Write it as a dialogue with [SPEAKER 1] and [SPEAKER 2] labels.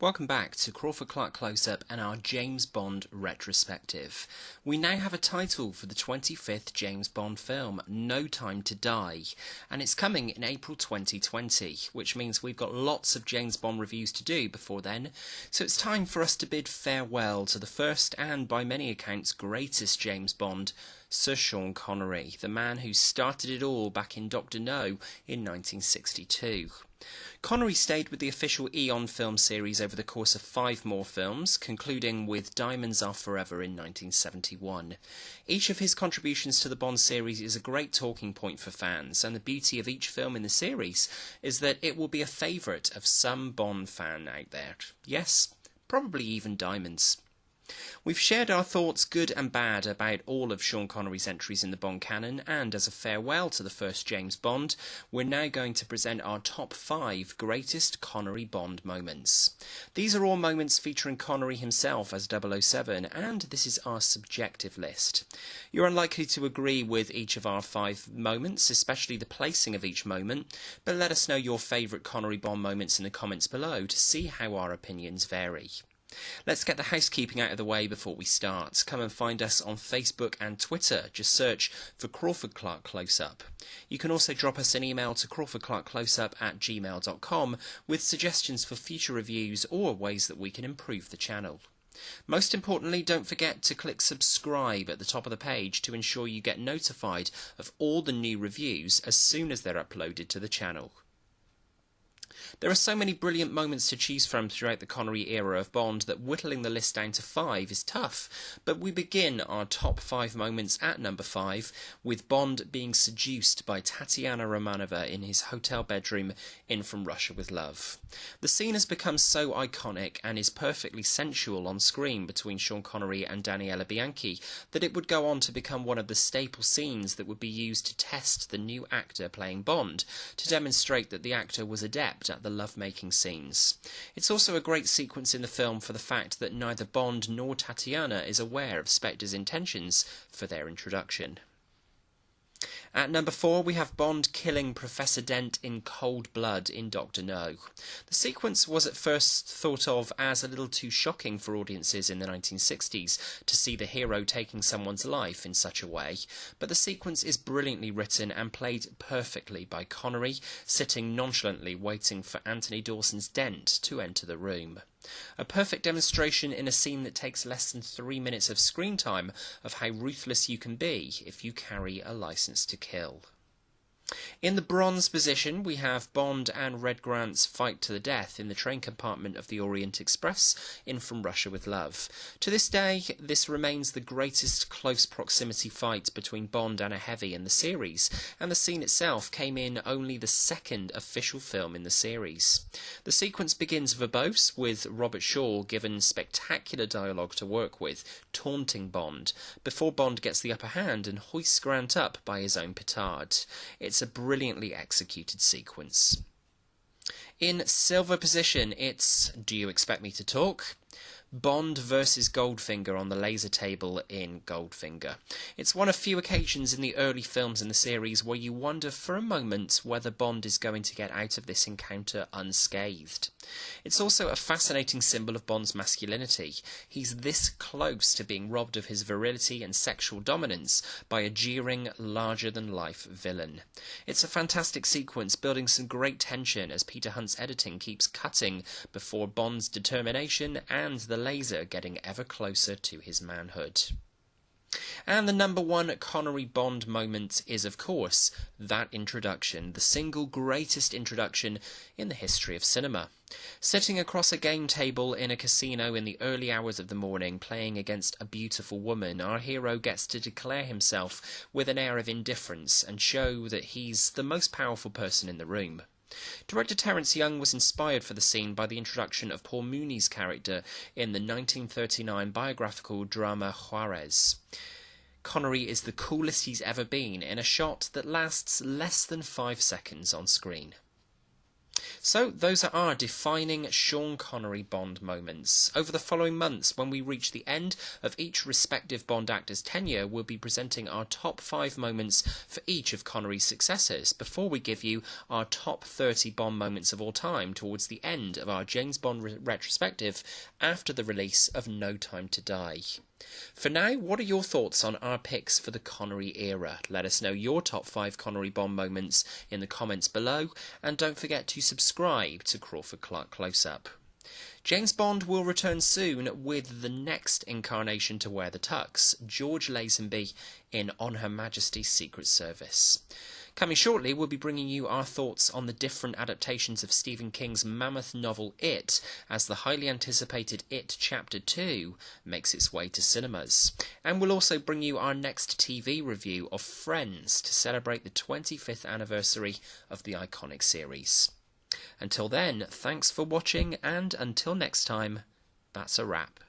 [SPEAKER 1] Welcome back to Crawford-Clark Close-Up and our James Bond retrospective. We now have a title for the 25th James Bond film, No Time to Die, and it's coming in April 2020, which means we've got lots of James Bond reviews to do before then, so it's time for us to bid farewell to the first and, by many accounts, greatest James Bond, Sir Sean Connery, the man who started it all back in Dr. No in 1962. Connery stayed with the official Eon film series over the course of 5 more films, concluding with Diamonds Are Forever in 1971. Each of his contributions to the Bond series is a great talking point for fans, and the beauty of each film in the series is that it will be a favourite of some Bond fan out there. Yes, probably even Diamonds. We've shared our thoughts, good and bad, about all of Sean Connery's entries in the Bond canon, and as a farewell to the first James Bond, we're now going to present our top 5 greatest Connery Bond moments. These are all moments featuring Connery himself as 007, and this is our subjective list. You're unlikely to agree with each of our 5 moments, especially the placing of each moment, but let us know your favourite Connery Bond moments in the comments below to see how our opinions vary. Let's get the housekeeping out of the way before we start. Come and find us on Facebook and Twitter. Just search for Crawford-Clark Close-Up. You can also drop us an email to crawfordclarkcloseup@gmail.com with suggestions for future reviews or ways that we can improve the channel. Most importantly, don't forget to click subscribe at the top of the page to ensure you get notified of all the new reviews as soon as they're uploaded to the channel. There are so many brilliant moments to choose from throughout the Connery era of Bond that whittling the list down to 5 is tough, but we begin our top 5 moments at number 5 with Bond being seduced by Tatiana Romanova in his hotel bedroom in From Russia with Love. The scene has become so iconic and is perfectly sensual on screen between Sean Connery and Daniela Bianchi that it would go on to become one of the staple scenes that would be used to test the new actor playing Bond, to demonstrate that the actor was adept at the love-making scenes. It's also a great sequence in the film for the fact that neither Bond nor Tatiana is aware of Spector's intentions for their introduction. At number 4, we have Bond killing Professor Dent in cold blood in Dr. No. The sequence was at first thought of as a little too shocking for audiences in the 1960s to see the hero taking someone's life in such a way, but the sequence is brilliantly written and played perfectly by Connery, sitting nonchalantly waiting for Anthony Dawson's Dent to enter the room. A perfect demonstration in a scene that takes less than 3 minutes of screen time of how ruthless you can be if you carry a license to kill. In the bronze position, we have Bond and Red Grant's fight to the death in the train compartment of the Orient Express in From Russia with Love. To this day, this remains the greatest close proximity fight between Bond and a heavy in the series, and the scene itself came in only the 2nd official film in the series. The sequence begins verbose, with Robert Shaw given spectacular dialogue to work with, taunting Bond, before Bond gets the upper hand and hoists Grant up by his own petard. It's a brilliantly executed sequence. In silver position, it's Do You Expect Me to Talk? Bond versus Goldfinger on the laser table in Goldfinger. It's one of few occasions in the early films in the series where you wonder for a moment whether Bond is going to get out of this encounter unscathed. It's also a fascinating symbol of Bond's masculinity. He's this close to being robbed of his virility and sexual dominance by a jeering, larger-than-life villain. It's a fantastic sequence, building some great tension as Peter Hunt's editing keeps cutting before Bond's determination and the laser getting ever closer to his manhood. And the number 1 Connery Bond moment is, of course, that introduction, the single greatest introduction in the history of cinema. Sitting across a game table in a casino in the early hours of the morning, playing against a beautiful woman, our hero gets to declare himself with an air of indifference and show that he's the most powerful person in the room. Director Terence Young was inspired for the scene by the introduction of Paul Mooney's character in the 1939 biographical drama Juarez. Connery is the coolest he's ever been in a shot that lasts less than 5 seconds on screen. So those are our defining Sean Connery Bond moments. Over the following months, when we reach the end of each respective Bond actor's tenure, we'll be presenting our top 5 moments for each of Connery's successors, before we give you our top 30 Bond moments of all time towards the end of our James Bond retrospective after the release of No Time to Die. For now, what are your thoughts on our picks for the Connery era? Let us know your top 5 Connery Bond moments in the comments below, and don't forget to subscribe to Crawford-Clark Close-Up. James Bond will return soon with the next incarnation to wear the tux, George Lazenby in On Her Majesty's Secret Service. Coming shortly, we'll be bringing you our thoughts on the different adaptations of Stephen King's mammoth novel It, as the highly anticipated It Chapter 2 makes its way to cinemas. And we'll also bring you our next TV review of Friends to celebrate the 25th anniversary of the iconic series. Until then, thanks for watching, and until next time, that's a wrap.